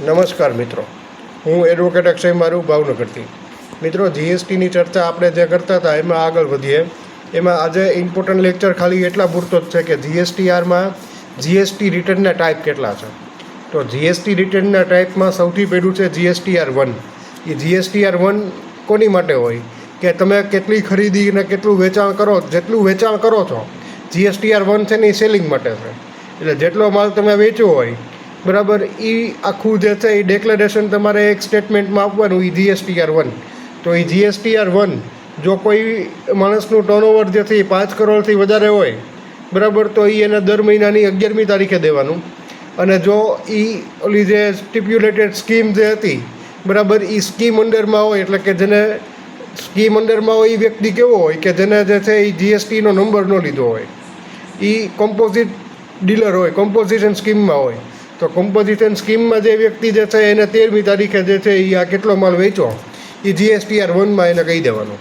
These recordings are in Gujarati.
નમસ્કાર મિત્રો, હું એડવોકેટ અક્ષય મારું ભાવનગરથી. મિત્રો, જીએસટીની ચર્ચા આપણે જે કરતા હતા એમાં આગળ વધીએ. એમાં આજે ઇમ્પોર્ટન્ટ લેક્ચર ખાલી એટલા પૂરતો જ છે કે જીએસટીઆરમાં જીએસટી રિટર્નના ટાઈપ કેટલા છે. તો જીએસટી રિટર્નના ટાઈપમાં સૌથી પહેલું છે GSTR-1. એ GSTR-1 કોની માટે હોય કે તમે કેટલી ખરીદી અને કેટલું વેચાણ કરો, જેટલું વેચાણ કરો છો. GSTR-1 છે ને એ સેલિંગ માટે છે. એટલે જેટલો માલ તમે વેચ્યો હોય બરાબર, એ આખું જે છે એ ડેક્લેરેશન તમારે એક સ્ટેટમેન્ટમાં આપવાનું, એ GSTR-1. તો એ GSTR-1 જો કોઈ માણસનું ટર્નઓવર જે છે એ 5 કરોડથી વધારે હોય બરાબર, તો એ એને દર મહિનાની 11મી તારીખે દેવાનું. અને જો એ ઓલી જે સ્ટિપ્યુલેટેડ સ્કીમ જે હતી બરાબર, એ સ્કીમ અંડરમાં હોય, એટલે કે જેને સ્કીમ અંડરમાં હોય એ વ્યક્તિ કેવો હોય કે જેને જે છે એ જીએસટીનો નંબર ન લીધો હોય, એ કોમ્પોઝિટ ડીલર હોય, કોમ્પોઝિશન સ્કીમમાં હોય. તો કોમ્પોઝિશન સ્કીમમાં જે વ્યક્તિ જે છે એને 13મી તારીખે જે છે એ આ કેટલો માલ વેચો એ GSTR-1માં એને કહી દેવાનું.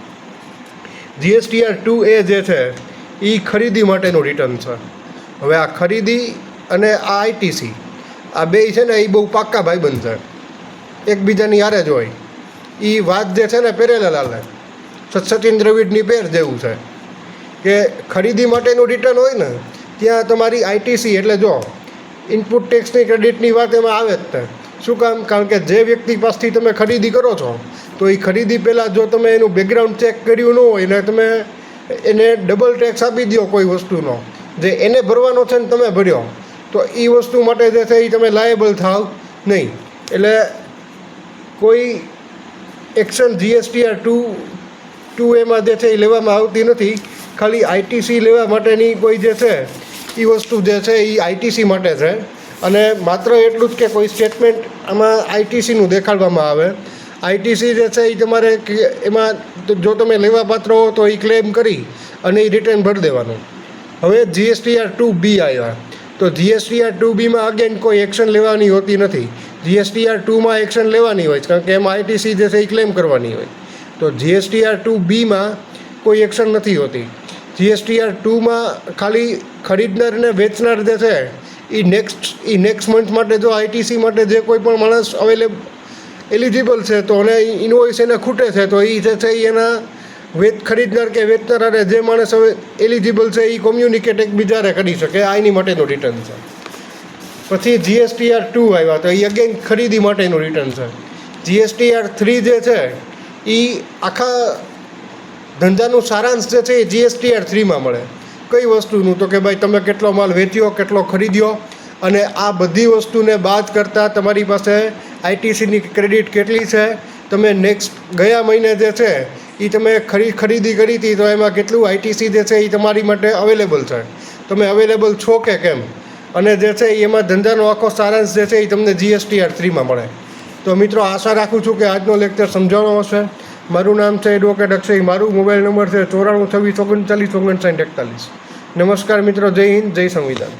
GSTR-2A જે છે એ ખરીદી માટેનું રિટર્ન છે. હવે આ ખરીદી અને આ ITC આ બે છે ને એ બહુ પાક્કા ભાઈબંધ છે, એકબીજાની હારે જ હોય. એ વાત જે છે ને પેરેલલ હાલે, સચિન દ્રવિડની પેર જેવું છે કે ખરીદી માટેનું રિટર્ન હોય ને ત્યાં તમારી ITC એટલે જો ઇનપુટ ટેક્સની ક્રેડિટની વાત એમાં આવે જ તે. શું કામ? કારણ કે જે વ્યક્તિ પાસેથી તમે ખરીદી કરો છો તો એ ખરીદી પહેલાં જો તમે એનું બેકગ્રાઉન્ડ ચેક કર્યું ન હોય ને તમે એને ડબલ ટેક્સ આપી દો કોઈ વસ્તુનો, જે એને ભરવાનો છે ને તમે ભર્યો, તો એ વસ્તુ માટે જે છે એ તમે લાયેબલ થાવ નહીં. એટલે કોઈ એક્શન GSTR-2A જે છે એ લેવામાં આવતી નથી. ખાલી ITC લેવા માટેની કોઈ જે છે એ વસ્તુ જે છે એ ITC માટે છે. અને માત્ર એટલું જ કે કોઈ સ્ટેટમેન્ટ આમાં ITCનું દેખાડવામાં આવે. ITC જે છે એ તમારે એમાં જો તમે લેવા પાત્ર હો તો એ ક્લેમ કરી અને એ રિટર્ન ભરી દેવાનું. હવે GSTR-2B આવ્યા, તો GSTR-2Bમાં અગેન કોઈ એક્શન લેવાની હોતી નથી. GSTR-2માં એક્શન લેવાની હોય છે, કારણ કે એમાં ITC જે છે એ ક્લેમ કરવાની હોય. તો GSTR-2Bમાં કોઈ એક્શન નથી હોતી. GSTR-2માં ખાલી ખરીદનાર અને વેચનાર જે છે એ નેક્સ્ટ મંથ માટે જો ITC માટે જે કોઈ પણ માણસ એલિજિબલ છે તો એને ઇનવોઇસ એને ખૂટે છે તો એ જે છે એ એના ખરીદનાર કે વેચનાર જે માણસ હવે એલિજિબલ છે એ કોમ્યુનિકેટ એકબીજાને કરી શકે. આ એની માટેનું રિટર્ન છે. પછી GSTR-2 આવ્યા, તો એ અગેન ખરીદી માટેનું રિટર્ન છે. GSTR-3 જે છે એ આખા ધંધાનું સારાંશ જે છે એ GSTR-3માં મળે. કઈ વસ્તુનું? તો કે ભાઈ તમે કેટલો માલ વેચ્યો, કેટલો ખરીદ્યો, અને આ બધી વસ્તુને બાદ કરતાં તમારી પાસે ITCની ક્રેડિટ કેટલી છે, તમે ગયા મહિને જે છે એ તમે ખરીદી કરી હતી તો એમાં કેટલું ITC જે છે એ તમારી માટે અવેલેબલ છે, તમે અવેલેબલ છો કે કેમ, અને જે છે એમાં ધંધાનો આખો સારાંશ જે છે એ તમને GSTR-3માં મળે. તો મિત્રો, આશા રાખું છું કે આજનો લેક્ચર સમજાણો હશે. મારું નામ છે એડવોકેટ અક્ષય. મારું મોબાઈલ નંબર છે 94 26 39 59 41. નમસ્કાર મિત્રો, જય હિન્દ, જય સંવિધાન.